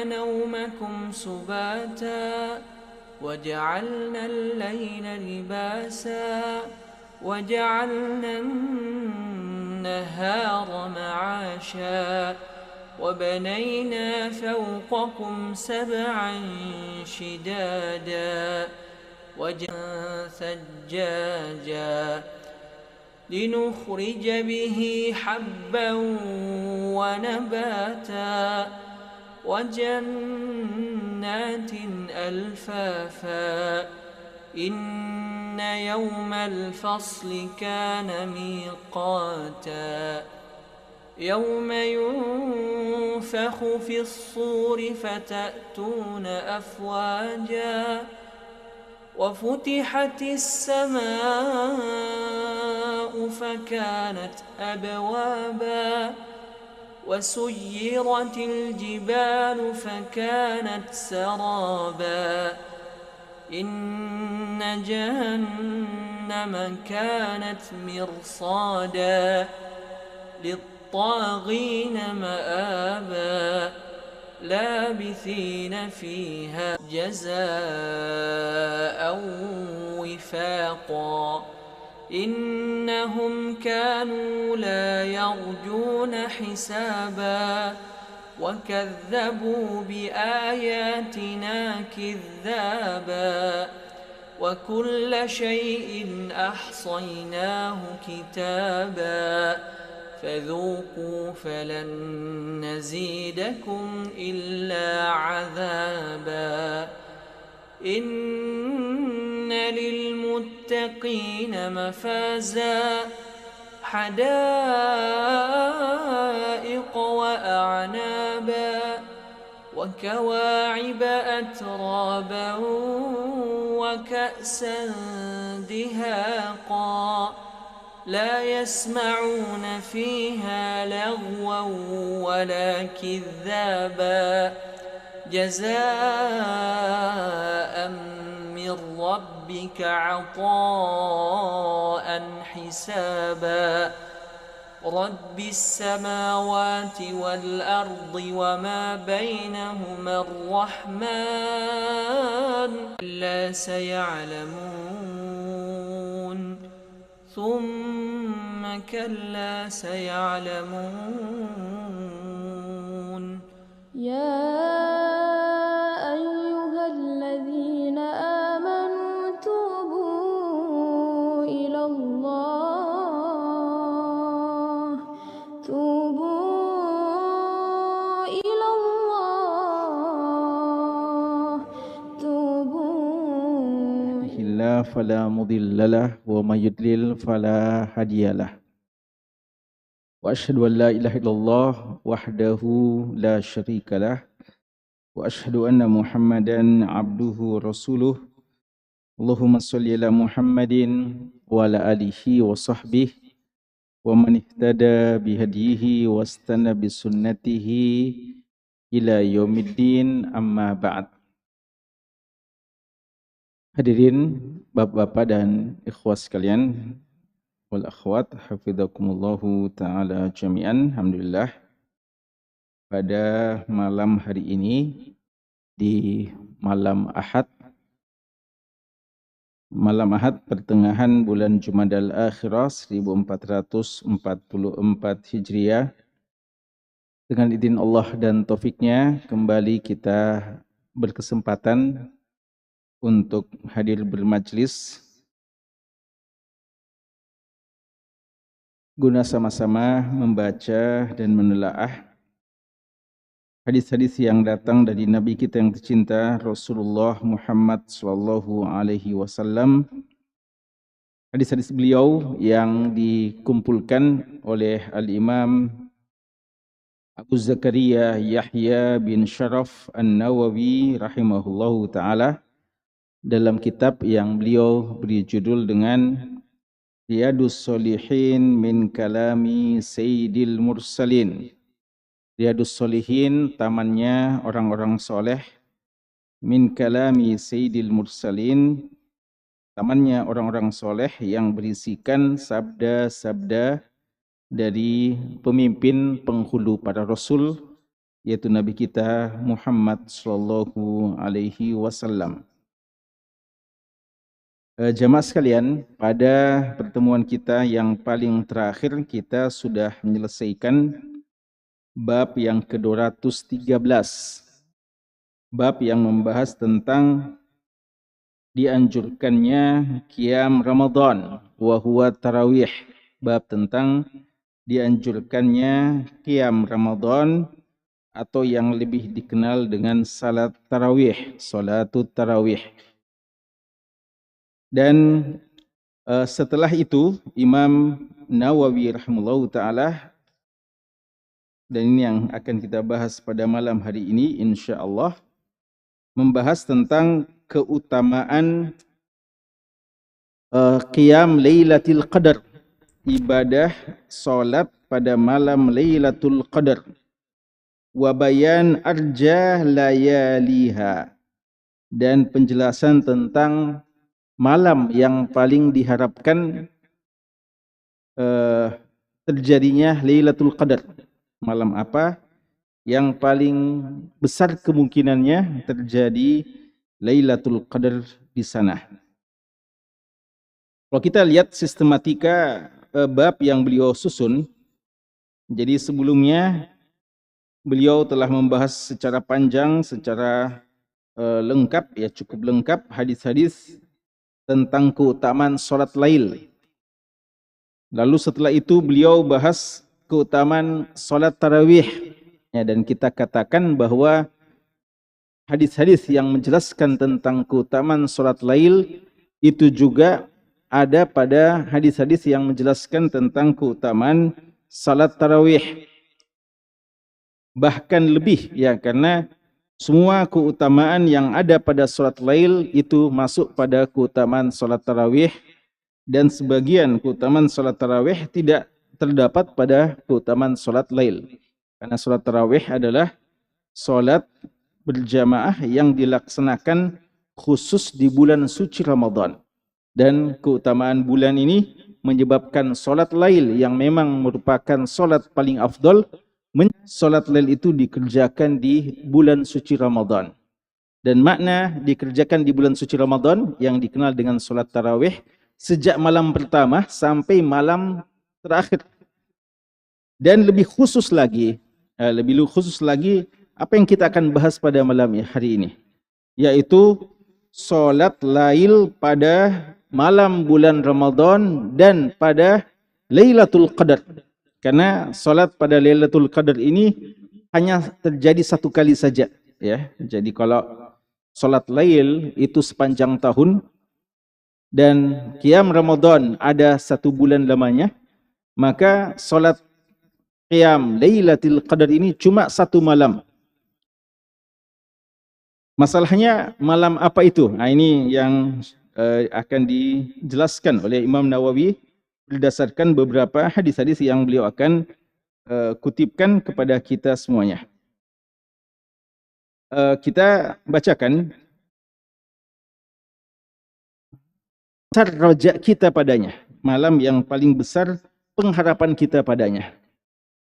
نومكم سباتا وجعلنا الليل لباسا وجعلنا النهار معاشا وبنينا فوقكم سبعا شدادا وجعلنا ثجاجا لنخرج به حبا ونباتا وجنات ألفافا إن يوم الفصل كان ميقاتا يوم ينفخ في الصور فتأتون أفواجا وفتحت السماء فكانت أبوابا وسيرت الجبال فكانت سرابا إن جهنم كانت مرصادا للطاغين مآبا لابثين فيها جزاء وفاقا إنهم كانوا لا يرجون حسابا وكذبوا بآياتنا كذابا وكل شيء أحصيناه كتابا فذوقوا فلن نزيدكم إلا عذابا إن للمتقين مفازا حدائق وأعنابا وكواعب أترابا وكأسا دهاقا لا يسمعون فيها لغوا ولا كذابا جزاء من ربك عطاء حسابا رب السماوات والأرض وما بينهما الرحمن لا سيعلمون ثم كلا سيعلمون يا أيها الذين آمنوا توبوا إلى الله توبوا إلى الله توبوا الله فلا مضل له ومن يضلل فلا هادي له وأشهد أن لا إله إلا الله وحده لا شريك له وأشهد أن محمدا عبده ورسوله اللهم صل على محمد وعلى آله وصحبه ومن اهتدى بهديه واستنى بسنته إلى يوم الدين أما بعد. Hadirin bapak-bapak dan ikhwas sekalian wal akhwat hafizakumullahu taala jami'an. Alhamdulillah pada malam hari ini di malam Ahad pertengahan bulan Jumadal Akhirah 1444 Hijriah, dengan izin Allah dan taufiknya kembali kita berkesempatan untuk hadir bermajlis guna sama-sama membaca dan menelaah hadis-hadis yang datang dari Nabi kita yang tercinta Rasulullah Muhammad sallallahu alaihi wasallam. Hadis-hadis beliau yang dikumpulkan oleh Al-Imam Abu Zakaria Yahya bin Sharaf An-Nawawi rahimahullahu taala dalam kitab yang beliau beri judul dengan Riyadus Shalihin min Kalami Sayyidil Mursalin. Riyadus Shalihin, tamannya orang-orang soleh, min Kalami Sayyidil Mursalin, tamannya orang-orang soleh yang berisikan sabda-sabda dari pemimpin penghulu para rasul yaitu Nabi kita Muhammad sallallahu alaihi wasallam. Jamaah sekalian, pada pertemuan kita yang paling terakhir kita sudah menyelesaikan bab yang ke-213. Bab yang membahas tentang dianjurkannya qiyam Ramadan wa huwa tarawih. Bab tentang dianjurkannya qiyam Ramadan atau yang lebih dikenal dengan salat tarawih, salatut tarawih. Dan setelah itu Imam Nawawi rahimahullahu taala, dan ini yang akan kita bahas pada malam hari ini insyaallah, membahas tentang keutamaan qiyam Lailatul Qadar, ibadah salat pada malam Lailatul Qadar, wa bayan arja layaliha, dan penjelasan tentang malam yang paling diharapkan terjadinya Lailatul Qadar. Malam apa yang paling besar kemungkinannya terjadi Lailatul Qadar di sana. Kalau kita lihat sistematika bab yang beliau susun, jadi sebelumnya beliau telah membahas secara panjang, secara lengkap, ya cukup lengkap hadis-hadis tentang keutamaan sholat lail. Lalu setelah itu beliau bahas keutamaan sholat tarawih. Ya, dan kita katakan bahwa hadis-hadis yang menjelaskan tentang keutamaan sholat lail itu juga ada pada hadis-hadis yang menjelaskan tentang keutamaan sholat tarawih. Bahkan lebih, ya, karena semua keutamaan yang ada pada sholat lail itu masuk pada keutamaan sholat tarawih, dan sebagian keutamaan sholat tarawih tidak terdapat pada keutamaan sholat lail. Karena sholat tarawih adalah sholat berjamaah yang dilaksanakan khusus di bulan suci Ramadan. Dan keutamaan bulan ini menyebabkan sholat lail yang memang merupakan sholat paling afdal, sholat lail itu dikerjakan di bulan suci Ramadan. Dan makna dikerjakan di bulan suci Ramadan yang dikenal dengan sholat tarawih sejak malam pertama sampai malam terakhir. Dan lebih khusus lagi apa yang kita akan bahas pada malam hari ini, yaitu sholat lail pada malam bulan Ramadan dan pada Lailatul Qadar. Karena sholat pada Lailatul Qadar ini hanya terjadi satu kali saja, ya. Jadi kalau sholat lail itu sepanjang tahun dan qiyam Ramadan ada 1 bulan lamanya, maka sholat qiyam Lailatul Qadar ini cuma 1 malam. Masalahnya malam apa itu? Nah, ini yang akan dijelaskan oleh Imam Nawawi berdasarkan beberapa hadis-hadis yang beliau akan kutipkan kepada kita semuanya. Kita bacakan besar rojak kita padanya, malam yang paling besar pengharapan kita padanya.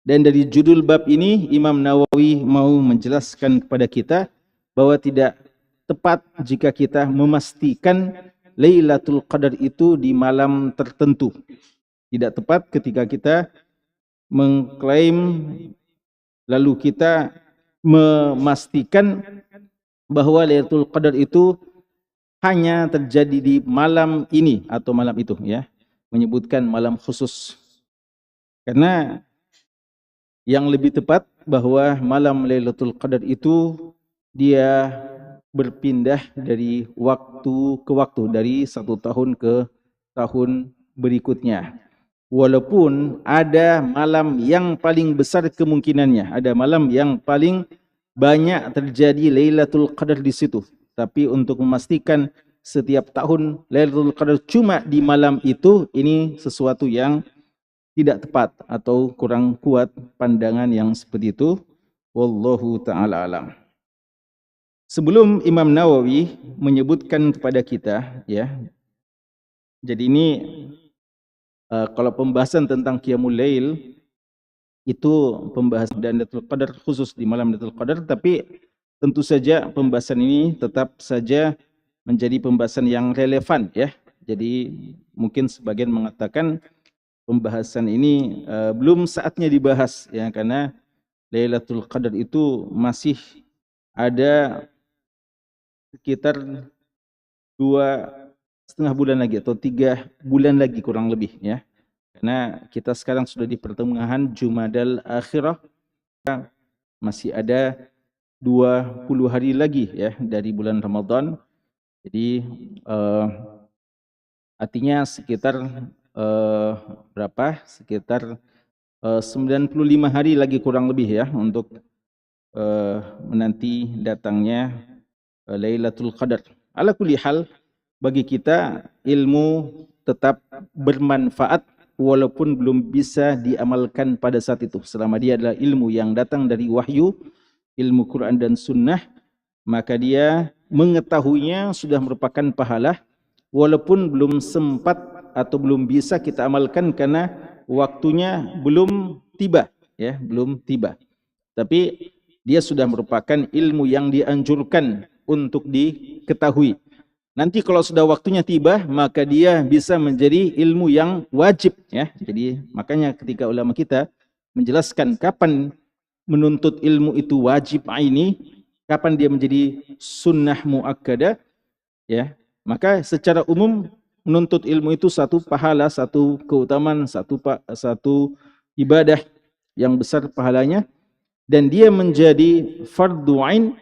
Dan dari judul bab ini Imam Nawawi mau menjelaskan kepada kita bahwa tidak tepat jika kita memastikan Lailatul Qadar itu di malam tertentu. Tidak tepat ketika kita mengklaim lalu kita memastikan bahwa Lailatul Qadar itu hanya terjadi di malam ini atau malam itu, ya. Menyebutkan malam khusus. Karena yang lebih tepat bahwa malam Lailatul Qadar itu dia berpindah dari waktu ke waktu, dari 1 tahun ke tahun berikutnya. Walaupun ada malam yang paling besar kemungkinannya, ada malam yang paling banyak terjadi Lailatul Qadar di situ. Tapi untuk memastikan setiap tahun Lailatul Qadar cuma di malam itu, ini sesuatu yang tidak tepat atau kurang kuat pandangan yang seperti itu. Wallahu ta'ala alam. Sebelum Imam Nawawi menyebutkan kepada kita, ya, jadi ini kalau pembahasan tentang Qiyamul Lail itu pembahasan dan Lailatul Qadar khusus di malam Lailatul Qadar, tapi tentu saja pembahasan ini tetap saja menjadi pembahasan yang relevan ya. Jadi mungkin sebagian mengatakan pembahasan ini belum saatnya dibahas ya, karena Lailatul Qadar itu masih ada sekitar 2,5 bulan lagi atau 3 bulan lagi kurang lebih ya. Karena kita sekarang sudah di pertengahan Jumadal Akhirah, masih ada 20 hari lagi ya dari bulan Ramadan. Jadi artinya sekitar berapa? Sekitar 95 hari lagi kurang lebih ya untuk menanti datangnya Lailatul Qadar. Ala kulli hal, bagi kita ilmu tetap bermanfaat walaupun belum bisa diamalkan pada saat itu. Selama dia adalah ilmu yang datang dari wahyu, ilmu Quran dan Sunnah, maka dia mengetahuinya sudah merupakan pahala walaupun belum sempat atau belum bisa kita amalkan karena waktunya belum tiba ya, belum tiba. Tapi dia sudah merupakan ilmu yang dianjurkan untuk diketahui. Nanti kalau sudah waktunya tiba, maka dia bisa menjadi ilmu yang wajib ya. Jadi makanya ketika ulama kita menjelaskan kapan menuntut ilmu itu wajib aini, kapan dia menjadi sunnah muakkadah ya, maka secara umum menuntut ilmu itu satu pahala, satu keutamaan, satu ibadah yang besar pahalanya, dan dia menjadi fardu ain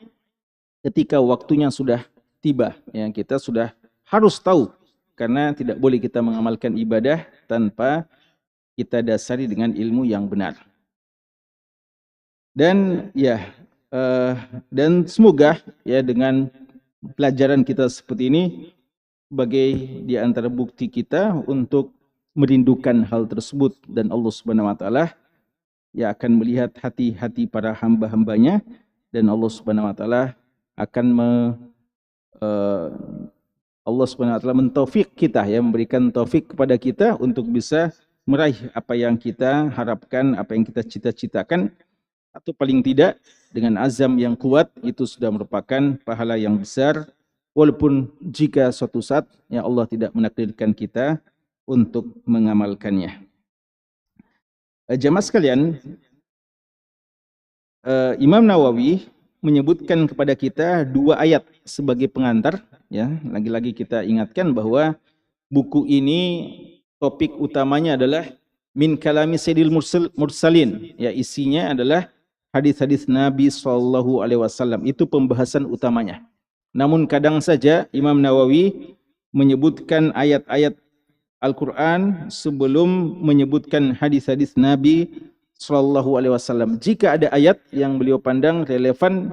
ketika waktunya sudah tiba ya. Kita sudah harus tahu, karena tidak boleh kita mengamalkan ibadah tanpa kita dasari dengan ilmu yang benar. Dan ya dan semoga ya dengan pelajaran kita seperti ini sebagai di antara bukti kita untuk merindukan hal tersebut, dan Allah Subhanahu wa taala ya akan melihat hati-hati para hamba-hambanya, dan Allah Subhanahu wa taala akan Allah Subhanahu wa taala mentaufik kita ya, memberikan taufik kepada kita untuk bisa meraih apa yang kita harapkan, apa yang kita cita-citakan, atau paling tidak dengan azam yang kuat itu sudah merupakan pahala yang besar, walaupun jika suatu saat ya Allah tidak menakdirkan kita untuk mengamalkannya. Jamaah sekalian, Imam Nawawi menyebutkan kepada kita 2 ayat sebagai pengantar ya. Lagi-lagi kita ingatkan bahwa buku ini topik utamanya adalah min kalami sayyidil mursalin ya, isinya adalah hadis-hadis Nabi SAW. Itu pembahasan utamanya. Namun kadang saja Imam Nawawi menyebutkan ayat-ayat Al-Quran sebelum menyebutkan hadis-hadis Nabi SAW. Jika ada ayat yang beliau pandang relevan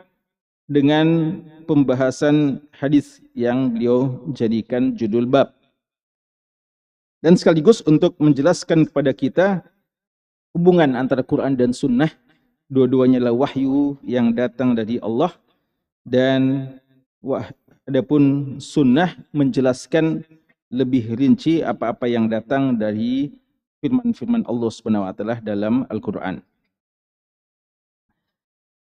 dengan pembahasan hadis yang beliau jadikan judul bab. Dan sekaligus untuk menjelaskan kepada kita hubungan antara Quran dan Sunnah, dua-duanya adalah wahyu yang datang dari Allah, dan adapun Sunnah menjelaskan lebih rinci apa-apa yang datang dari firman-firman Allah Subhanahu wa taala dalam Al-Qur'an.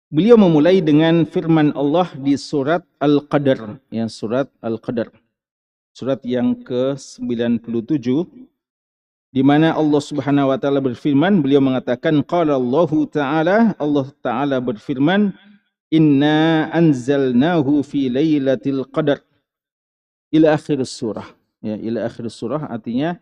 Beliau memulai dengan firman Allah di surat Al-Qadar ya, surat Al-Qadar. Surat yang ke-97, di mana Allah Subhanahu wa taala berfirman, beliau mengatakan qala Allahu taala, Allah taala berfirman, inna anzalnahu fi lailatul qadar ila akhir surah. Ya, ila akhir surah artinya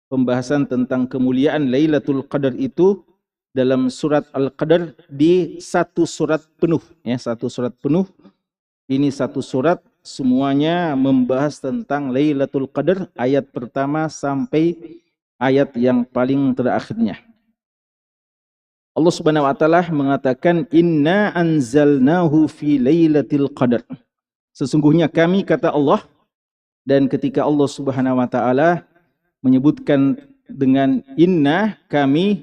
pembahasan tentang kemuliaan Lailatul Qadar itu dalam surat Al-Qadar di satu surat penuh ya, satu surat penuh. Ini satu surat semuanya membahas tentang Lailatul Qadar, ayat pertama sampai ayat yang paling terakhirnya. Allah Subhanahu wa taala mengatakan inna anzalnahu fi lailatul qadar. Sesungguhnya kami, kata Allah, dan ketika Allah Subhanahu wa taala menyebutkan dengan inna, kami,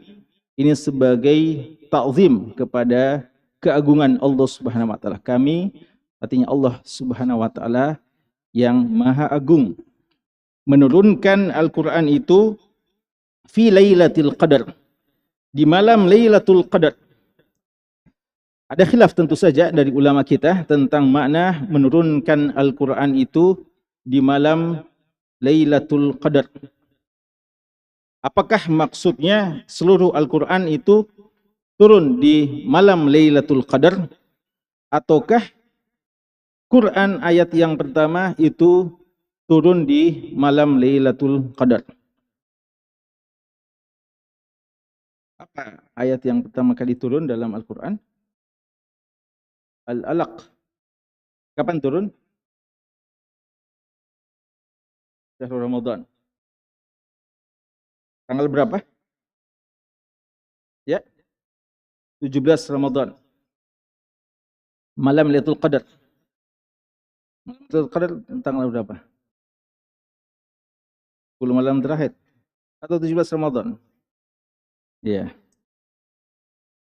ini sebagai ta'zim kepada keagungan Allah Subhanahu wa taala. Kami artinya Allah Subhanahu wa taala yang maha agung menurunkan Al-Qur'an itu fi lailatul qadar, di malam Lailatul Qadar. Ada khilaf tentu saja dari ulama kita tentang makna menurunkan Al-Quran itu di malam Lailatul Qadar. Apakah maksudnya seluruh Al-Quran itu turun di malam Lailatul Qadar, ataukah Quran ayat yang pertama itu turun di malam Lailatul Qadar? Apa ayat yang pertama kali turun dalam Al-Quran? Al-Alaq. Kapan turun? Syahrul Ramadan. Tanggal berapa? Ya, 17 Ramadan. Malam Lailatul Qadar. Lailatul Qadar tanggal berapa? 10 malam terakhir atau 17 Ramadan? Ya.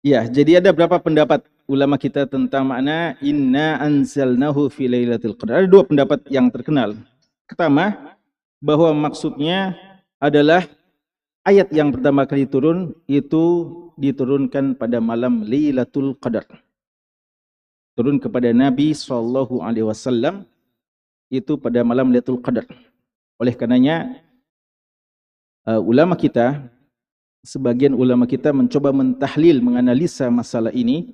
Ya, jadi ada berapa pendapat ulama kita tentang makna inna anzalnahu fi lailatul qadar. Ada dua pendapat yang terkenal. Pertama, bahwa maksudnya adalah ayat yang pertama kali turun itu diturunkan pada malam Lailatul Qadar. Turun kepada Nabi SAW itu pada malam Lailatul Qadar. Oleh karenanya sebagian ulama kita mencoba mentahlil, menganalisa masalah ini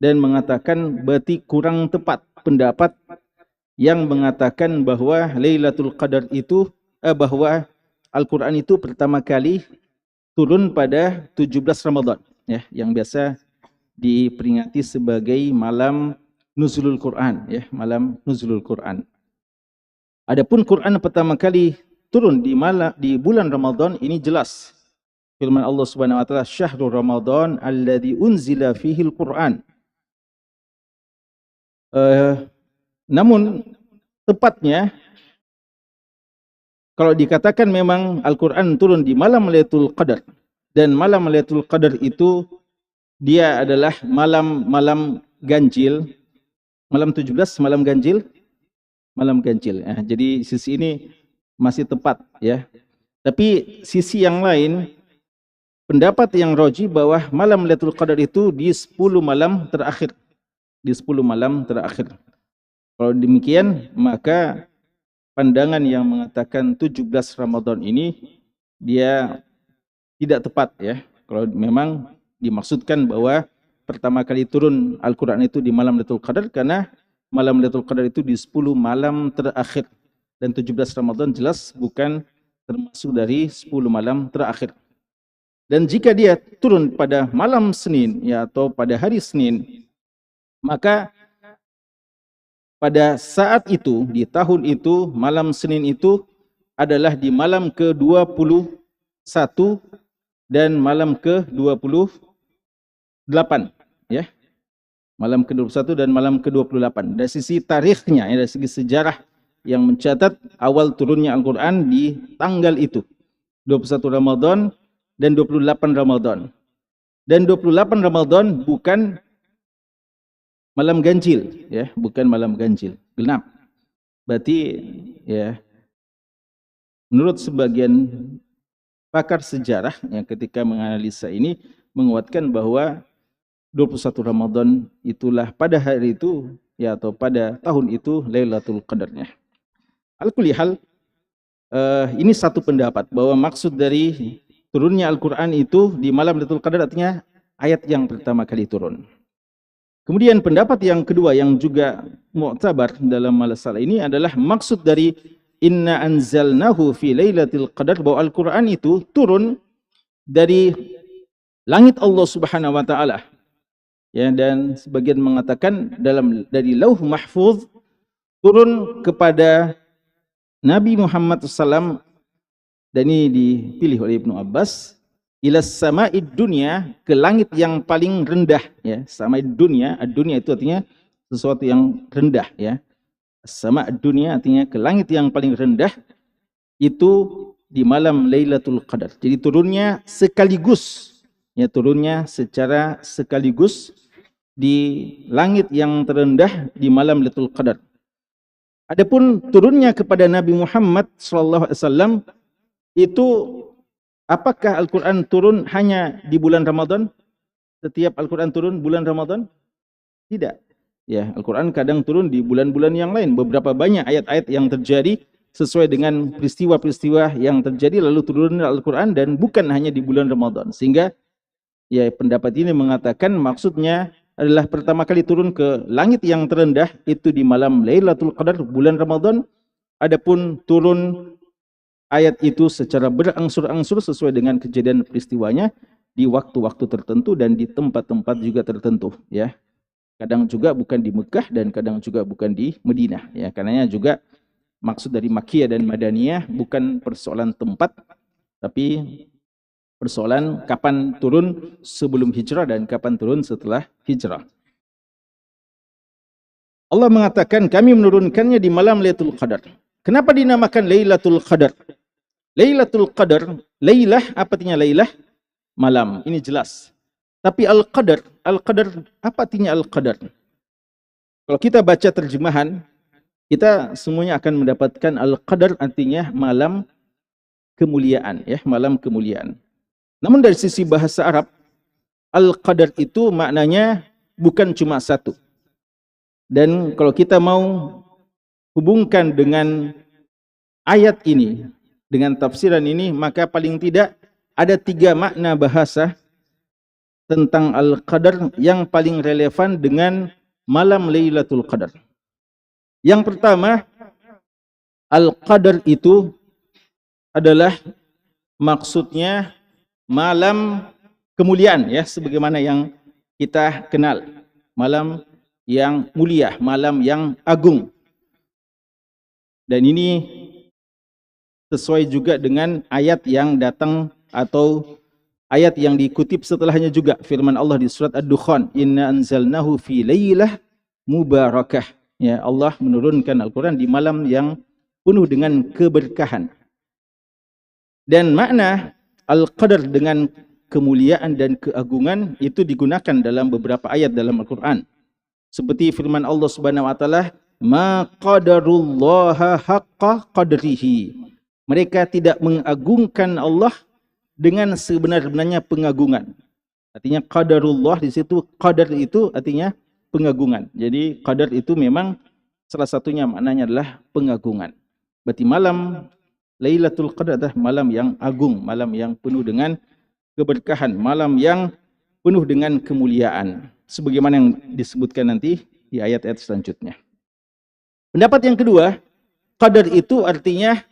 dan mengatakan berarti kurang tepat pendapat yang mengatakan bahwa Lailatul Qadar itu bahwa Al-Quran itu pertama kali turun pada 17 Ramadan, ya, yang biasa diperingati sebagai malam Nuzulul Quran, ya, malam Nuzulul Quran. Adapun Quran pertama kali turun di bulan Ramadan ini jelas. Firman Allah Subhanahu wa taala, "Syahrul Ramadan alladzi unzila fihi al-Qur'an." Namun tepatnya kalau dikatakan memang Al-Qur'an turun di malam Lailatul Qadar, dan malam Lailatul Qadar itu dia adalah malam ganjil, malam 17 malam ganjil, jadi sisi ini masih tepat, ya. Tapi sisi yang lain, pendapat yang roji bahwa malam Lailatul Qadar itu di 10 malam terakhir. Di 10 malam terakhir. Kalau demikian, maka pandangan yang mengatakan 17 Ramadan ini dia tidak tepat, ya. Kalau memang dimaksudkan bahwa pertama kali turun Al-Quran itu di malam Lailatul Qadar, karena malam Lailatul Qadar itu di 10 malam terakhir. Dan 17 Ramadan jelas bukan termasuk dari 10 malam terakhir. Dan jika dia turun pada malam Senin, ya, atau pada hari Senin, maka pada saat itu, di tahun itu, malam Senin itu adalah di malam ke-21 dan malam ke-28, ya. Malam ke-21 dan malam ke-28. Dari sisi tarikhnya, ya, dari segi sejarah yang mencatat awal turunnya Al-Quran di tanggal itu, 21 Ramadan dan 28 Ramadan. Dan 28 Ramadan bukan malam ganjil, ya, bukan malam ganjil, genap. Berarti, ya, menurut sebagian pakar sejarah yang ketika menganalisa ini menguatkan bahwa 21 Ramadan itulah pada hari itu, ya, atau pada tahun itu Lailatul Qadarnya. Al-kulli hal, ini satu pendapat bahwa maksud dari turunnya Al-Quran itu di malam Lailatul Qadar artinya ayat yang pertama kali turun. Kemudian pendapat yang kedua yang juga mu'tabar dalam masalah ini adalah maksud dari inna anzalnahu fi lailatul qadar, bahwa Al-Quran itu turun dari langit Allah Subhanahu wa taala. Ya, dan sebagian mengatakan dari Lauh Mahfuz turun kepada Nabi Muhammad SAW, dan ini dipilih oleh Ibnu Abbas, ilas sama'id dunya, ke langit yang paling rendah, ya. Sama'id dunya, ad-dunya itu artinya sesuatu yang rendah, ya. Sama'id dunya artinya ke langit yang paling rendah, itu di malam Lailatul Qadar. Jadi turunnya sekaligus, ya, turunnya secara sekaligus di langit yang terendah di malam Lailatul Qadar. Adapun turunnya kepada Nabi Muhammad SAW itu Apakah Al-Quran turun hanya di bulan Ramadan? Setiap Al-Quran turun bulan Ramadan? Tidak. Ya, Al-Quran kadang turun di bulan-bulan yang lain. Beberapa banyak ayat-ayat yang terjadi sesuai dengan peristiwa-peristiwa yang terjadi lalu turun Al-Quran dan bukan hanya di bulan Ramadan. Sehingga ya pendapat ini mengatakan maksudnya adalah pertama kali turun ke langit yang terendah itu di malam Lailatul Qadar bulan Ramadan. Adapun turun ayat itu secara berangsur-angsur sesuai dengan kejadian peristiwanya di waktu-waktu tertentu dan di tempat-tempat juga tertentu, ya. Kadang juga bukan di Mekah dan kadang juga bukan di Madinah, ya. Karenanya juga maksud dari Makkiyah dan Madaniyah bukan persoalan tempat, tapi persoalan kapan turun sebelum hijrah dan kapan turun setelah hijrah. Allah mengatakan kami menurunkannya di malam Lailatul Qadar. Kenapa dinamakan Lailatul Qadar? Lailatul Qadar, Lailah apa artinya Lailah? Malam, ini jelas. Tapi Al-Qadar, Al-Qadar apa artinya Al-Qadar? Kalau kita baca terjemahan, kita semuanya akan mendapatkan Al-Qadar artinya malam kemuliaan, ya, malam kemuliaan. Namun dari sisi bahasa Arab, Al-Qadar itu maknanya bukan cuma satu. Dan kalau kita mau hubungkan dengan ayat ini, dengan tafsiran ini, maka paling tidak ada 3 makna bahasa tentang Al-Qadar yang paling relevan dengan malam Lailatul Qadar. Yang pertama, Al-Qadar itu adalah maksudnya malam kemuliaan, ya, sebagaimana yang kita kenal. Malam yang mulia, malam yang agung. Dan ini sesuai juga dengan ayat yang datang atau ayat yang dikutip setelahnya juga. Firman Allah di surat Ad-Dukhan, Inna anzalnahu fi lailah mubarakah. Ya, Allah menurunkan Al-Quran di malam yang penuh dengan keberkahan. Dan makna Al-Qadar dengan kemuliaan dan keagungan itu digunakan dalam beberapa ayat dalam Al-Quran. Seperti firman Allah Subhanahu wa taala, "Ma qadarullaha haqqa qadrihi." Mereka tidak mengagungkan Allah dengan sebenar-benarnya pengagungan. Artinya qadarullah di situ, qadar itu artinya pengagungan. Jadi qadar itu memang salah satunya maknanya adalah pengagungan. Berarti malam Lailatul Qadar adalah malam yang agung, malam yang penuh dengan keberkahan, malam yang penuh dengan kemuliaan. Sebagaimana yang disebutkan nanti di ayat-ayat selanjutnya. Pendapat yang kedua, qadar itu artinya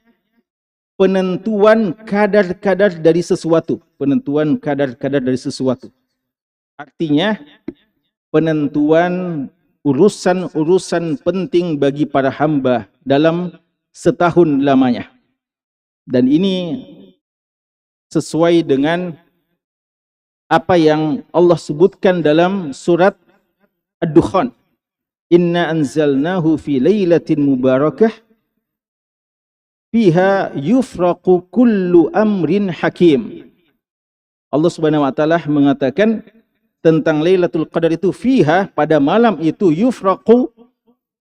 penentuan kadar-kadar dari sesuatu. Penentuan kadar-kadar dari sesuatu. Artinya penentuan urusan-urusan penting bagi para hamba dalam setahun lamanya. Dan ini sesuai dengan apa yang Allah sebutkan dalam surat Ad-Dukhan. Inna anzalnahu fi lailatin mubarakah fiha yufraqu kullu amrin hakim. Allah Subhanahu wa taala mengatakan tentang Lailatul Qadar itu fiha, pada malam itu, yufraqu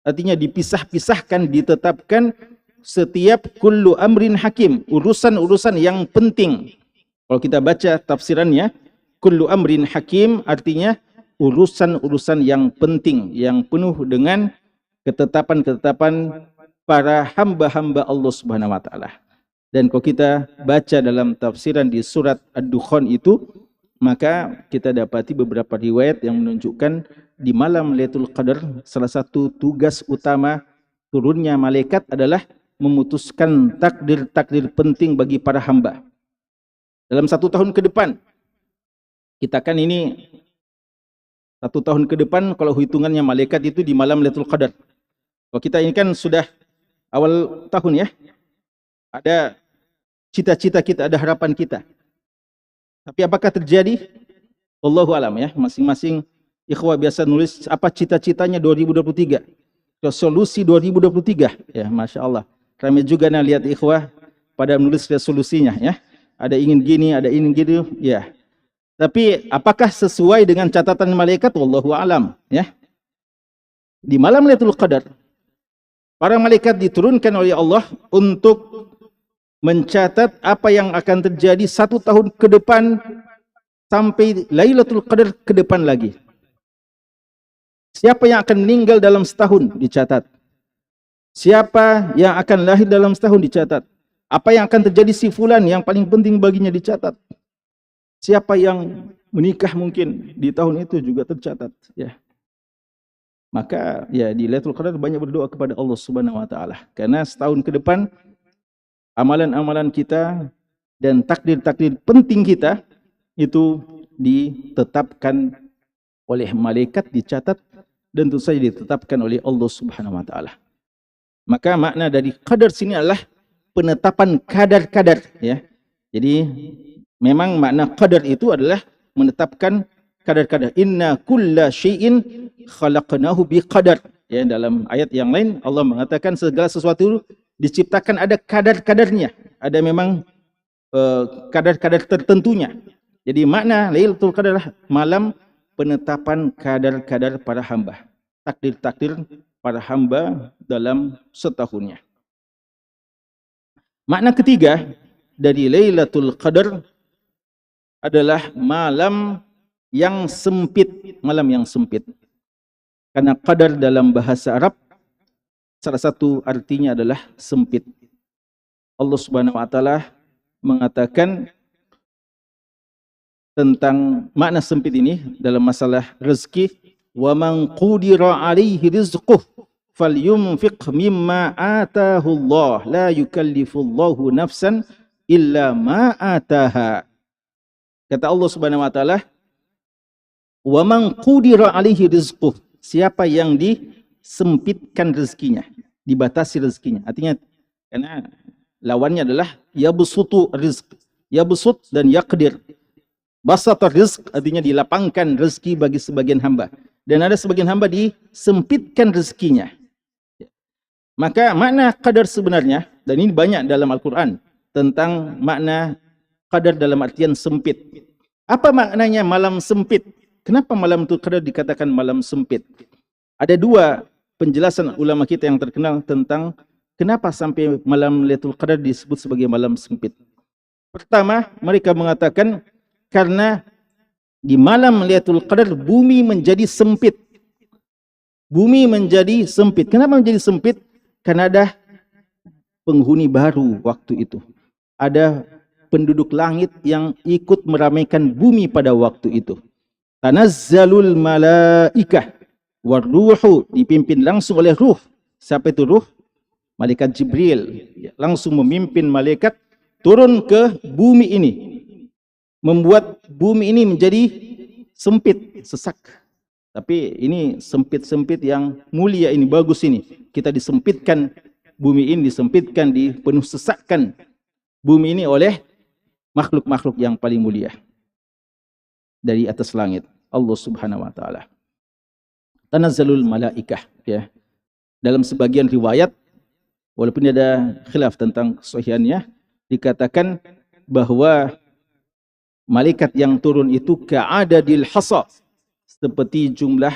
artinya dipisah-pisahkan, ditetapkan setiap kullu amrin hakim, urusan-urusan yang penting. Kalau kita baca tafsirannya, kullu amrin hakim artinya urusan-urusan yang penting, yang penuh dengan ketetapan-ketetapan para hamba-hamba Allah Subhanahu wa taala. Dan kalau kita baca dalam tafsiran di surat Ad-Dukhan itu, maka kita dapati beberapa riwayat yang menunjukkan di malam Lailatul Qadar salah satu tugas utama turunnya malaikat adalah memutuskan takdir-takdir penting bagi para hamba. Dalam 1 tahun ke depan, kita kan ini 1 tahun ke depan kalau hitungannya malaikat itu di malam Lailatul Qadar. Kalau kita ini kan sudah awal tahun, ya. Ada cita-cita kita, ada harapan kita. Tapi apakah terjadi? Wallahu alam, ya. Masing-masing ikhwah biasa nulis apa cita-citanya 2023. Resolusi 2023, ya, Masya Allah. Ramai juga lihat ikhwah pada menulis resolusinya, ya. Ada ingin gini, ada ingin gitu, ya. Tapi apakah sesuai dengan catatan malaikat? Wallahu alam, ya. Di malam Lailatul Qadar, para malaikat diturunkan oleh Allah untuk mencatat apa yang akan terjadi 1 tahun ke depan sampai Lailatul Qadar ke depan lagi. Siapa yang akan meninggal dalam setahun dicatat. Siapa yang akan lahir dalam setahun dicatat. Apa yang akan terjadi si fulan yang paling penting baginya dicatat. Siapa yang menikah mungkin di tahun itu juga tercatat, ya. Maka ya di Lailatul Qadar banyak berdoa kepada Allah Subhanahu wa taala karena setahun ke depan amalan-amalan kita dan takdir-takdir penting kita itu ditetapkan oleh malaikat, dicatat dan tentu saja ditetapkan oleh Allah Subhanahu wa taala. Maka makna dari qadar sini adalah penetapan kadar-kadar, ya. Jadi memang makna qadar itu adalah menetapkan kadar-kadar. Inna kulla syai'in khalaqnahu biqadar. Ya, dalam ayat yang lain Allah mengatakan segala sesuatu diciptakan ada kadar-kadarnya. Ada memang kadar-kadar tertentunya. Jadi makna Lailatul Qadar adalah malam penetapan kadar-kadar para hamba. Takdir-takdir para hamba dalam setahunnya. Makna ketiga dari Lailatul Qadar adalah malam yang sempit, malam yang sempit. Karena qadar dalam bahasa Arab salah satu artinya adalah sempit. Allah Subhanahu wa taala mengatakan tentang makna sempit ini dalam masalah rezeki, wa man qudira alaihi rizquh falyunfiq mimma ataahu Allah la yukallifullahu nafsan illa ma ataha. Kata Allah Subhanahu wa taala, wa man qudira alaihi rizquh, siapa yang disempitkan rezekinya, dibatasi rezekinya. Artinya karena lawannya adalah yabsutu rizq. Yabsut dan yaqdir. Basatar rizq artinya dilapangkan rezeki bagi sebagian hamba. Dan ada sebagian hamba disempitkan rezekinya. Maka makna qadar sebenarnya, dan ini banyak dalam Al-Quran, tentang makna qadar dalam artian sempit. Apa maknanya malam sempit? Kenapa malam itu qadar dikatakan malam sempit? Ada dua penjelasan ulama kita yang terkenal tentang kenapa sampai malam Lailatul Qadar disebut sebagai malam sempit. Pertama, mereka mengatakan karena di malam Lailatul Qadar bumi menjadi sempit. Bumi menjadi sempit. Kenapa menjadi sempit? Karena ada penghuni baru waktu itu. Ada penduduk langit yang ikut meramaikan bumi pada waktu itu. Tanazzalul malaikah waruhu, dipimpin langsung oleh ruh. Siapa itu ruh? Malaikat Jibril. Langsung memimpin malaikat turun ke bumi ini. Membuat bumi ini menjadi sempit, sesak. Tapi ini sempit-sempit yang mulia ini, bagus ini. Kita disempitkan, bumi ini disempitkan, dipenuh sesakkan bumi ini oleh makhluk-makhluk yang paling mulia dari atas langit, Allah Subhanahu wa taala. Tanazzalul malaikah, ya. Dalam sebagian riwayat, walaupun ada khilaf tentang kesahihannya, dikatakan bahwa malaikat yang turun itu ka'adadil hasa, seperti jumlah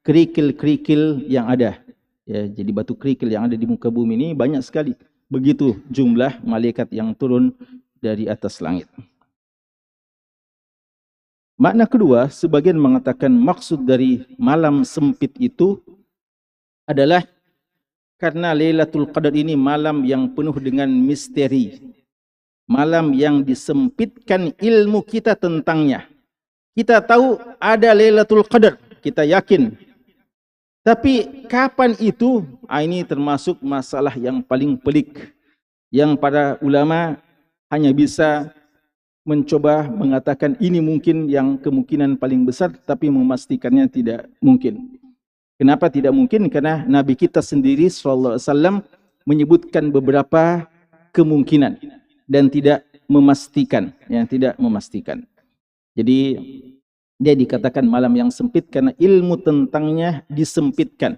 kerikil-kerikil yang ada. Ya, jadi batu kerikil yang ada di muka bumi ini banyak sekali. Begitu jumlah malaikat yang turun dari atas langit. Makna kedua, sebagian mengatakan maksud dari malam sempit itu adalah karena Lailatul Qadar ini malam yang penuh dengan misteri. Malam yang disempitkan ilmu kita tentangnya. Kita tahu ada Lailatul Qadar, kita yakin. Tapi kapan itu? Ini termasuk masalah yang paling pelik. Yang para ulama hanya bisa mencoba mengatakan ini mungkin yang kemungkinan paling besar, tapi memastikannya tidak mungkin. Kenapa tidak mungkin? Karena Nabi kita sendiri sallallahu alaihi wasallam menyebutkan beberapa kemungkinan dan tidak memastikan, ya, tidak memastikan. Jadi dia dikatakan malam yang sempit karena ilmu tentangnya disempitkan.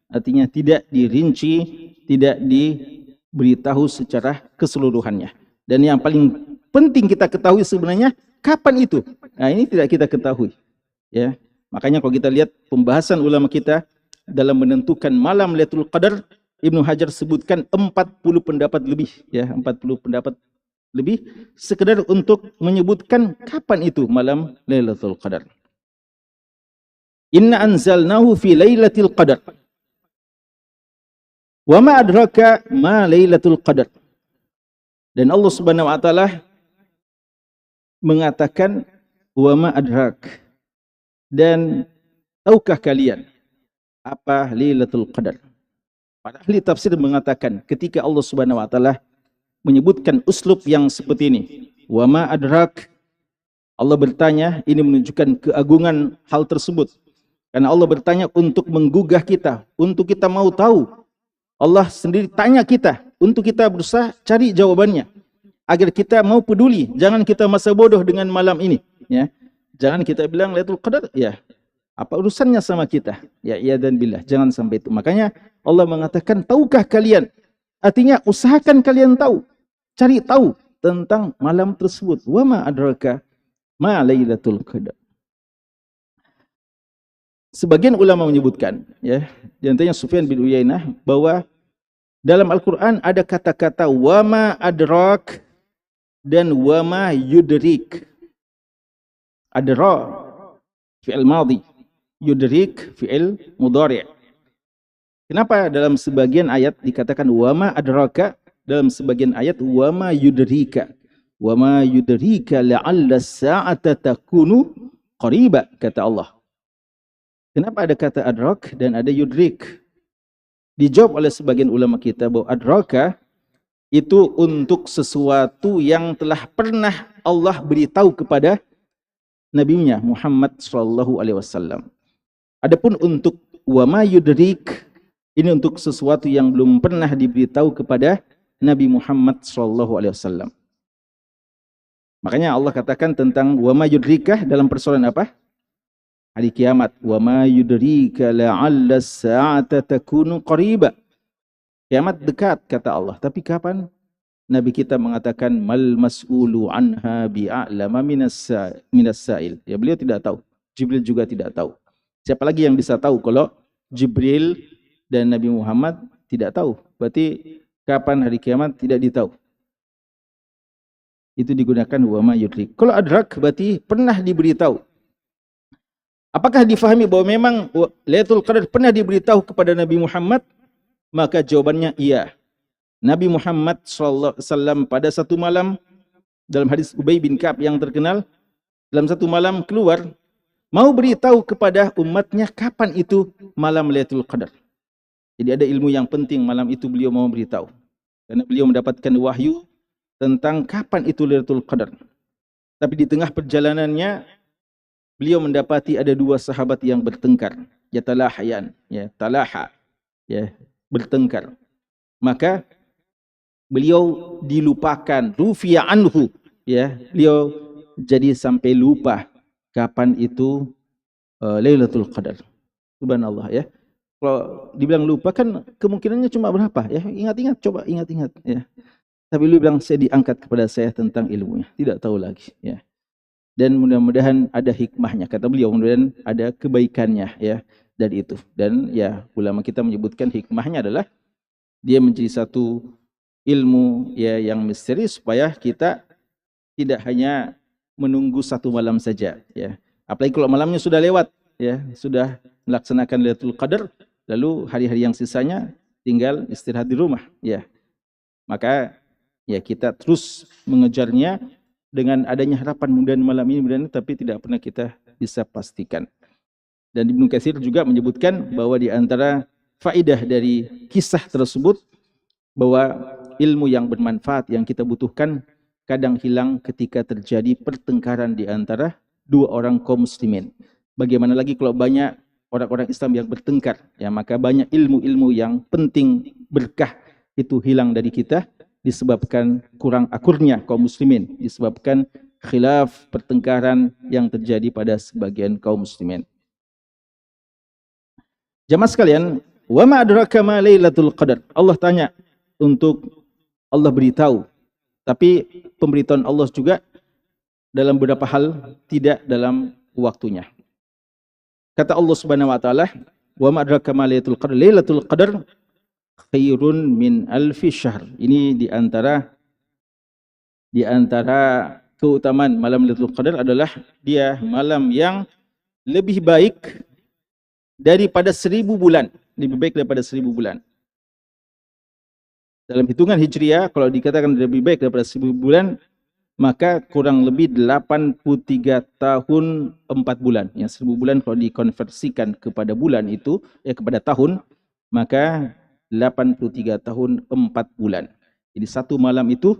Artinya tidak dirinci, tidak diberitahu secara keseluruhannya. Dan yang paling penting kita ketahui sebenarnya kapan itu. Nah, ini tidak kita ketahui. Ya. Makanya kalau kita lihat pembahasan ulama kita dalam menentukan malam Lailatul Qadar, Ibnu Hajar sebutkan 40 pendapat lebih, ya, 40 pendapat lebih sekedar untuk menyebutkan kapan itu malam Lailatul Qadar. Inna anzalnahu fi Lailatul Qadar. Wa ma adraka ma Lailatul Qadar. Dan Allah Subhanahu wa taala mengatakan wa ma adrak. Dan tahukah kalian apa Lailatul Qadar? Para ahli tafsir mengatakan ketika Allah Subhanahu wa taala menyebutkan uslub yang seperti ini, wa ma adrak, Allah bertanya, ini menunjukkan keagungan hal tersebut. Karena Allah bertanya untuk menggugah kita, untuk kita mau tahu. Allah sendiri tanya kita, untuk kita berusaha cari jawabannya. Agar kita mau peduli, jangan kita masa bodoh dengan malam ini, ya. Jangan kita bilang Lailatul Qadar, ya. Apa urusannya sama kita? Ya, iya dan billah, jangan sampai itu. Makanya Allah mengatakan, tahukah kalian? Artinya usahakan kalian tahu, cari tahu tentang malam tersebut. Wa ma adraka ma Lailatul Qadar. Sebagian ulama menyebutkan, ya, di antaranya Sufyan bin Uyainah, bahwa dalam Al-Quran ada kata-kata wa ma adrak dan wa ma yudrik. Adra fi'il madhi, yudrik fi'il mudhari'. Kenapa dalam sebagian ayat dikatakan wa ma adraka, dalam sebagian ayat wa ma yudrika. Wa ma yudrika la'alla as-sa'ata takunu qariba, kata Allah. Kenapa ada kata adrak dan ada yudrik? Dijawab oleh sebagian ulama kita bahwa adraka itu untuk sesuatu yang telah pernah Allah beritahu kepada Nabi-Nya Muhammad SAW. Adapun untuk wa ma yudrik, ini untuk sesuatu yang belum pernah diberitahu kepada Nabi Muhammad SAW. Makanya Allah katakan tentang wa ma yudrikah dalam persoalan apa? Hari kiamat. Wa ma yudrika la'alla as-sa'ata takunu qariba. Kiamat dekat, kata Allah. Tapi kapan? Nabi kita mengatakan mal mas'ulu anha bi'a'lama minas sa'il. Ya, beliau tidak tahu. Jibril juga tidak tahu. Siapa lagi yang bisa tahu kalau Jibril dan Nabi Muhammad tidak tahu? Berarti kapan hari kiamat tidak ditahu. Itu digunakan wa ma yudrik. Kalau adrak berarti pernah diberitahu. Apakah difahami bahwa memang Lailatul Qadar pernah diberitahu kepada Nabi Muhammad? Maka jawabannya iya. Nabi Muhammad SAW pada satu malam, dalam hadis Ubay bin Ka'ab yang terkenal, dalam satu malam keluar, mau beritahu kepada umatnya kapan itu malam Lailatul Qadar. Jadi ada ilmu yang penting malam itu beliau mau beritahu. Karena beliau mendapatkan wahyu tentang kapan itu Lailatul Qadar. Tapi di tengah perjalanannya, beliau mendapati ada dua sahabat yang bertengkar. Ya talahayan, ya talaha, ya bertengkar. Maka beliau dilupakan, rufi'a anhu, ya, beliau jadi sampai lupa kapan itu Lailatul Qadar. Subhanallah, ya. Kalau dibilang lupa kan kemungkinannya cuma berapa, ya? Ingat-ingat, coba ingat-ingat, ya. Tapi beliau bilang saya diangkat kepada saya tentang ilmunya, tidak tahu lagi, ya. Dan mudah-mudahan ada hikmahnya, kata beliau, mudah-mudahan ada kebaikannya, ya, dari itu. Dan ya ulama kita menyebutkan hikmahnya adalah dia menjadi satu ilmu, ya, yang misteri supaya kita tidak hanya menunggu satu malam saja, ya. Apalagi kalau malamnya sudah lewat, ya, sudah melaksanakan Lailatul Qadar, lalu hari-hari yang sisanya tinggal istirahat di rumah, ya. Maka ya kita terus mengejarnya dengan adanya harapan mudah-mudahan malam ini, mudah-mudahan, tapi tidak pernah kita bisa pastikan. Dan Ibnu Katsir juga menyebutkan bahwa di antara faedah dari kisah tersebut bahwa ilmu yang bermanfaat yang kita butuhkan kadang hilang ketika terjadi pertengkaran di antara dua orang kaum muslimin. Bagaimana lagi kalau banyak orang-orang Islam yang bertengkar, ya, maka banyak ilmu-ilmu yang penting berkah itu hilang dari kita disebabkan kurang akurnya kaum muslimin, disebabkan khilaf pertengkaran yang terjadi pada sebagian kaum muslimin. Jamaah sekalian, wa ma adraka ma Lailatul Qadar. Allah tanya untuk Allah beritahu, tapi pemberitahuan Allah juga dalam beberapa hal tidak dalam waktunya. Kata Allah Subhanahu wa taala, wa ma adraka ma Lailatul Qadar. Lailatul Qadar khairun min alfi syahr. Ini di antara keutamaan malam Lailatul Qadar adalah dia malam yang lebih baik daripada 1000 bulan. Lebih baik daripada 1000 bulan. Dalam hitungan Hijriah, kalau dikatakan lebih baik daripada 1000 bulan, maka kurang lebih 83 tahun 4 bulan. Yang 1000 bulan kalau dikonversikan kepada bulan itu, kepada tahun, maka 83 tahun 4 bulan. Jadi satu malam itu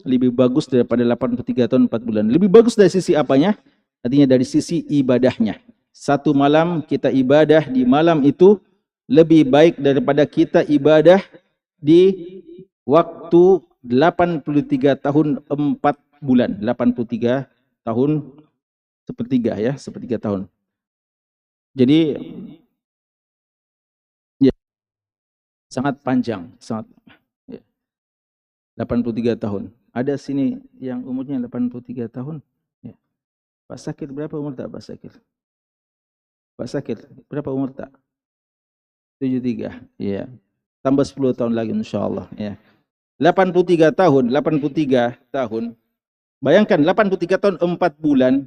lebih bagus daripada 83 tahun 4 bulan. Lebih bagus dari sisi apanya? Artinya dari sisi ibadahnya. Satu malam kita ibadah di malam itu lebih baik daripada kita ibadah di waktu 83 tahun 4 bulan. 83 tahun sepertiga ya, sepertiga tahun. Jadi ya, sangat panjang, sangat ya, 83 tahun. Ada sini yang umurnya 83 tahun. Ya. Pak Sakir berapa umur tak Pak Sakir? Pak Sakir berapa umur tak? 73. Ya. Tambah 10 tahun lagi insyaallah ya. 83 tahun, 83 tahun. Bayangkan 83 tahun 4 bulan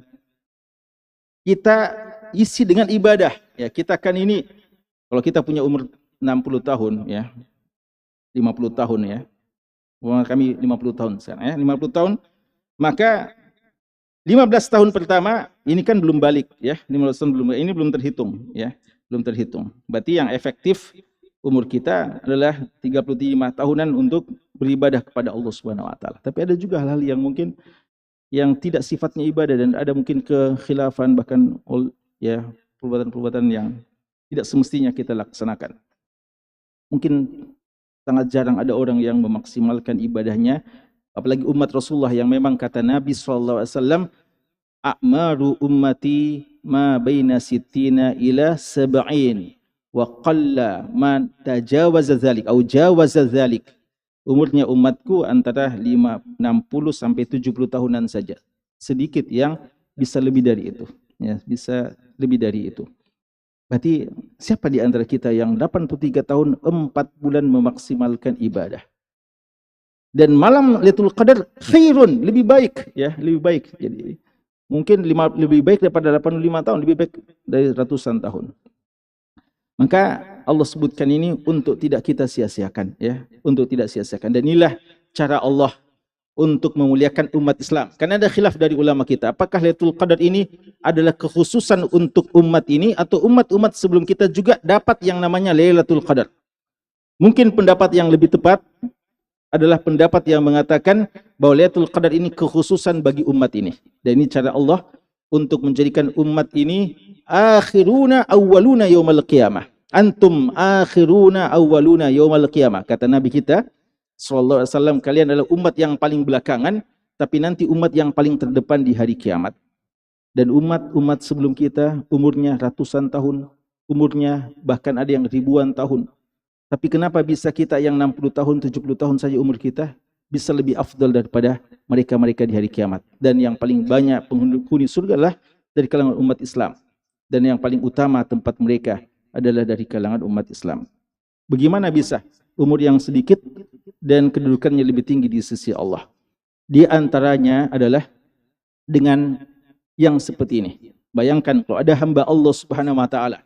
kita isi dengan ibadah. Ya, kita kan ini kalau kita punya umur 60 tahun ya. 50 tahun ya. Umur kami 50 tahun sekarang ya, 50 tahun. Maka 15 tahun pertama ini kan belum balik ya. 15 tahun belum, ini belum terhitung ya. Belum terhitung. Berarti yang efektif umur kita adalah 35 tahunan untuk beribadah kepada Allah Subhanahu wa taala. Tapi ada juga hal-hal yang mungkin yang tidak sifatnya ibadah dan ada mungkin kekhilafan bahkan ya perbuatan-perbuatan yang tidak semestinya kita laksanakan. Mungkin sangat jarang ada orang yang memaksimalkan ibadahnya, apalagi umat Rasulullah yang memang kata Nabi SAW, a'maru ummati ma baina sittina ila sab'in wa qalla man tajawaza dzalik atau jawaza dzalik. Umurnya umatku antara 60 sampai 70 tahunan saja. Sedikit yang bisa lebih dari itu. Ya, bisa lebih dari itu. Berarti siapa di antara kita yang 83 tahun 4 bulan memaksimalkan ibadah? Dan malam Lailatul Qadar khairun, lebih baik ya, lebih baik. Jadi mungkin lebih baik daripada 85 tahun, lebih baik dari ratusan tahun. Maka Allah sebutkan ini untuk tidak kita sia-siakan ya, untuk tidak sia-siakan. Dan inilah cara Allah untuk memuliakan umat Islam. Karena ada khilaf dari ulama kita, apakah Lailatul Qadar ini adalah kekhususan untuk umat ini atau umat-umat sebelum kita juga dapat yang namanya Lailatul Qadar. Mungkin pendapat yang lebih tepat adalah pendapat yang mengatakan bahwa Lailatul Qadar ini kekhususan bagi umat ini. Dan ini cara Allah untuk menjadikan umat ini akhiruna awwaluna yaumal qiyamah. Antum akhiruna awwaluna yaumal qiyamah. Kata Nabi kita sallallahu alaihi wasallam, kalian adalah umat yang paling belakangan tapi nanti umat yang paling terdepan di hari kiamat. Dan umat-umat sebelum kita umurnya ratusan tahun, umurnya bahkan ada yang ribuan tahun. Tapi kenapa bisa kita yang 60 tahun, 70 tahun saja umur kita bisa lebih afdal daripada mereka-mereka di hari kiamat. Dan yang paling banyak penghuni surga adalah dari kalangan umat Islam. Dan yang paling utama tempat mereka adalah dari kalangan umat Islam. Bagaimana bisa umur yang sedikit dan kedudukannya lebih tinggi di sisi Allah? Di antaranya adalah dengan yang seperti ini. Bayangkan kalau ada hamba Allah Subhanahu wa taala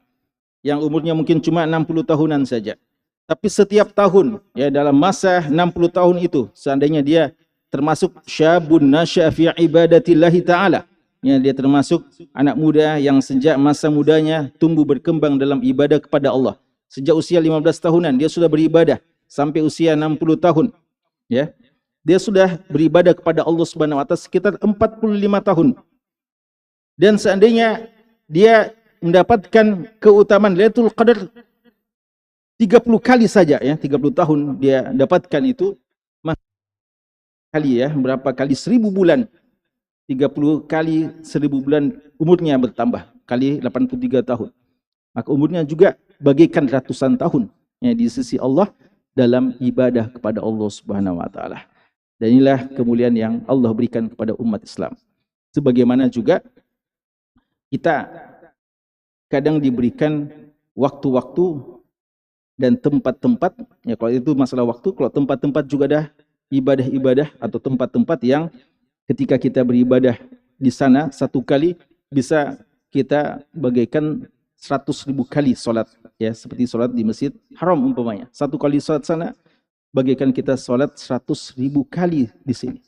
yang umurnya mungkin cuma 60 tahunan saja. Tapi setiap tahun ya dalam masa 60 tahun itu seandainya dia termasuk syabun nasya fi ibadatillahi taala, ya dia termasuk anak muda yang sejak masa mudanya tumbuh berkembang dalam ibadah kepada Allah. Sejak usia 15 tahunan dia sudah beribadah sampai usia 60 tahun. Ya. Dia sudah beribadah kepada Allah Subhanahu wa taala sekitar 45 tahun. Dan seandainya dia mendapatkan keutamaan Lailatul Qadar 30 kali saja ya, 30 tahun dia dapatkan itu, kali ya, berapa kali 1000 bulan. 30 kali 1000 bulan umurnya bertambah kali 83 tahun. Maka umurnya juga bagaikan ratusan tahun ya, di sisi Allah dalam ibadah kepada Allah Subhanahu wa taala. Dan inilah kemuliaan yang Allah berikan kepada umat Islam. Sebagaimana juga kita kadang diberikan waktu-waktu dan tempat-tempat, ya kalau itu masalah waktu, kalau tempat-tempat juga ada ibadah-ibadah atau tempat-tempat yang ketika kita beribadah di sana satu kali bisa kita bagaikan 100.000 kali sholat, ya seperti sholat di Masjid Haram umpamanya. Satu kali sholat sana bagaikan kita sholat 100.000 kali di sini.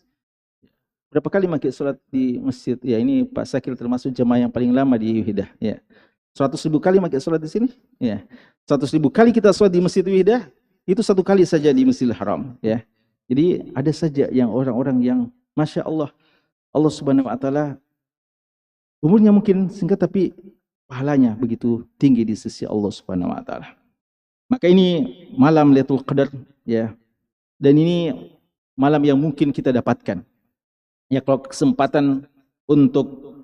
Berapa kali makin sholat di masjid? Ya ini Pak Sakil termasuk jemaah yang paling lama di Wihdah. Ya, 100.000 kali makin sholat di sini. Ya, 100.000 kali kita sholat di Masjid Wihdah itu satu kali saja di Masjidil Haram. Ya, jadi ada saja yang orang-orang yang masya Allah, Allah Subhanahu Wa Taala umurnya mungkin singkat tapi pahalanya begitu tinggi di sisi Allah Subhanahu Wa Taala. Maka ini malam Lailatul Qadar, ya, dan ini malam yang mungkin kita dapatkan. Ya kalau kesempatan untuk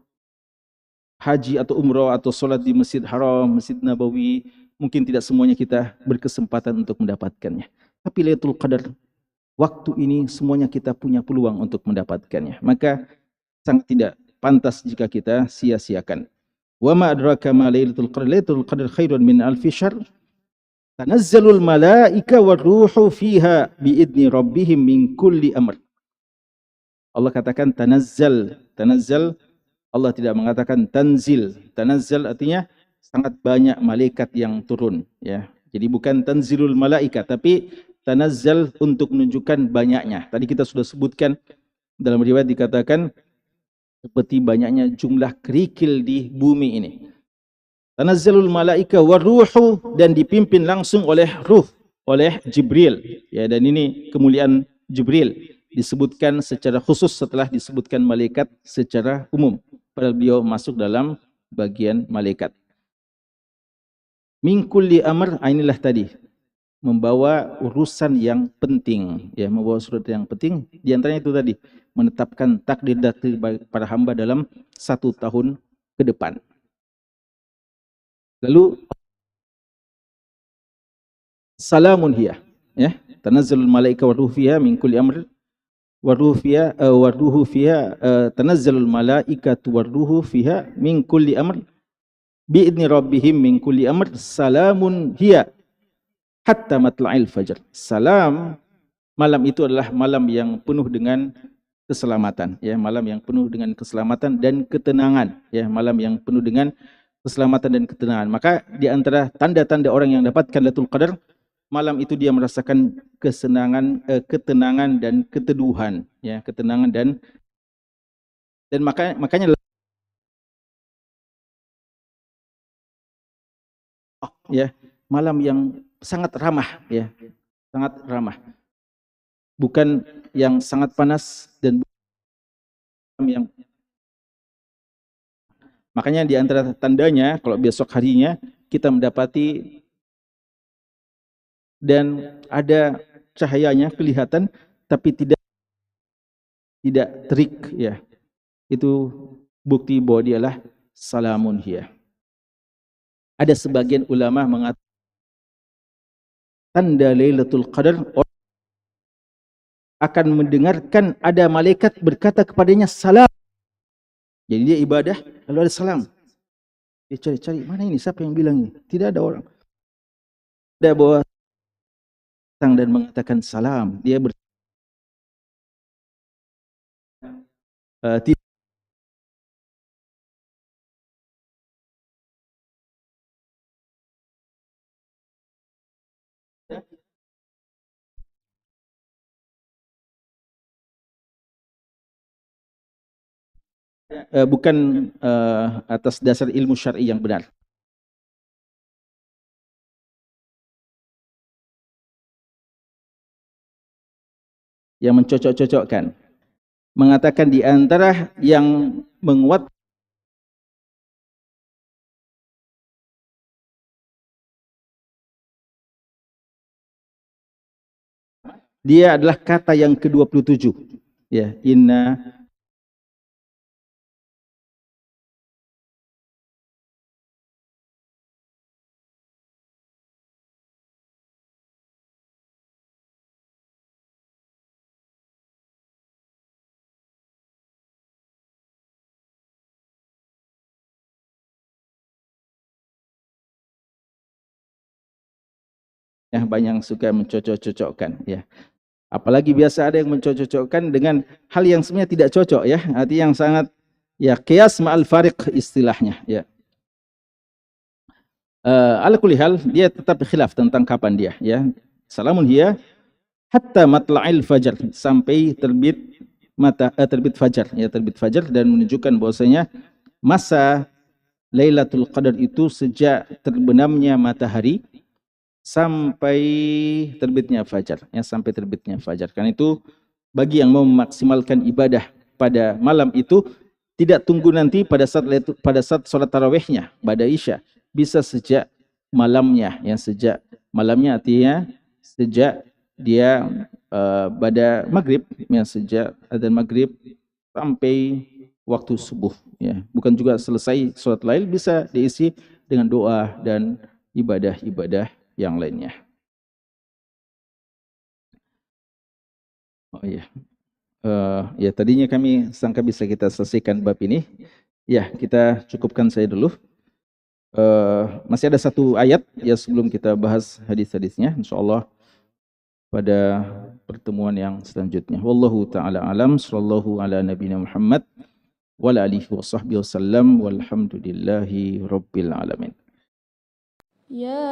haji atau umroh atau sholat di Masjid Haram, Masjid Nabawi, mungkin tidak semuanya kita berkesempatan untuk mendapatkannya. Tapi Lailatul Qadar, waktu ini semuanya kita punya peluang untuk mendapatkannya. Maka sangat tidak pantas jika kita sia-siakan. Wa ma adraka ma Lailatul Qadar? Lailatul Qadar khairun min alfi syahr. Tanazzalul malaika waruhu fiha biidni rabbihim min kulli amr. Allah katakan tanazzal. Tanazzal, Allah tidak mengatakan tanzil. Tanazzal artinya sangat banyak malaikat yang turun. Ya, jadi bukan tanzilul malaika, tapi tanazzal untuk menunjukkan banyaknya. Tadi kita sudah sebutkan dalam riwayat dikatakan seperti banyaknya jumlah kerikil di bumi ini. Tanazzalul malaika waruhu, dan dipimpin langsung oleh ruh, oleh Jibril. Ya, dan ini kemuliaan Jibril disebutkan secara khusus setelah disebutkan malaikat secara umum. Padahal beliau masuk dalam bagian malaikat. Min kulli amr, inilah tadi membawa urusan yang penting, ya, membawa surat yang penting. Di antaranya itu tadi menetapkan takdir para hamba dalam 1 tahun ke depan. Lalu salamun hiya, ya, tanazzalul malaika waruhu fiha min kulli amr waruhu fiha tanazzalul malaikatu waruhu fiha min kulli amr biidni rabbihim min kulli amr salamun hiya hatta matla'il fajr. Salam, malam itu adalah malam yang penuh dengan keselamatan, ya, malam yang penuh dengan keselamatan dan ketenangan, ya, malam yang penuh dengan keselamatan dan ketenangan. Maka di antara tanda-tanda orang yang dapatkan Lailatul Qadar, malam itu dia merasakan kesenangan, ketenangan dan keteduhan, ya, ketenangan dan makanya ya, malam yang sangat ramah, ya, sangat ramah. Bukan yang sangat panas dan yang, makanya di antara tandanya kalau besok harinya kita mendapati dan ada cahayanya kelihatan tapi tidak terik, ya, itu bukti bahwa dialah salamun hiya. Ada sebagian ulama mengatakan tanda Lailatul Qadar akan mendengarkan ada malaikat berkata kepadanya salam. Jadi dia ibadah lalu ada salam. Dia cari-cari, mana ini, siapa yang bilang ini? Tidak ada orang. Ada bawa dan mengatakan salam. Dia bukan atas dasar ilmu syar'i yang benar. Yang mencocok-cocokkan. Mengatakan di antara yang menguat dia adalah kata yang ke-27. Ya, inna Ya, banyak yang suka mencocok-cocokkan ya. Apalagi biasa ada yang mencocok-cocokkan dengan hal yang sebenarnya tidak cocok ya. Arti yang sangat ya qiyas ma'al fariq istilahnya ya. Ala kulli hal dia tetap khilaf tentang kapan dia ya. Salamun hiya hatta matla'il fajar, sampai terbit fajar ya, terbit fajar, dan menunjukkan bahwasanya masa Lailatul Qadar itu sejak terbenamnya matahari sampai terbitnya fajar ya, sampai terbitnya fajar. Karena itu bagi yang mau memaksimalkan ibadah pada malam itu tidak tunggu nanti pada saat salat tarawihnya pada Isya, bisa sejak malamnya ya, sejak malamnya artinya sejak dia pada maghrib ya, sejak adzan maghrib sampai waktu subuh ya. Bukan juga selesai salat lail, bisa diisi dengan doa dan ibadah-ibadah yang lainnya. Oh iya. Ya tadinya kami sangka bisa kita selesaikan bab ini. Ya, kita cukupkan saya dulu. Masih ada satu ayat ya sebelum kita bahas hadis-hadisnya, insyaallah pada pertemuan yang selanjutnya. Wallahu taala alam, sallallahu ala nabiyina Muhammad wa ala alihi washabbihi wasallam walhamdulillahi rabbil alamin. Ya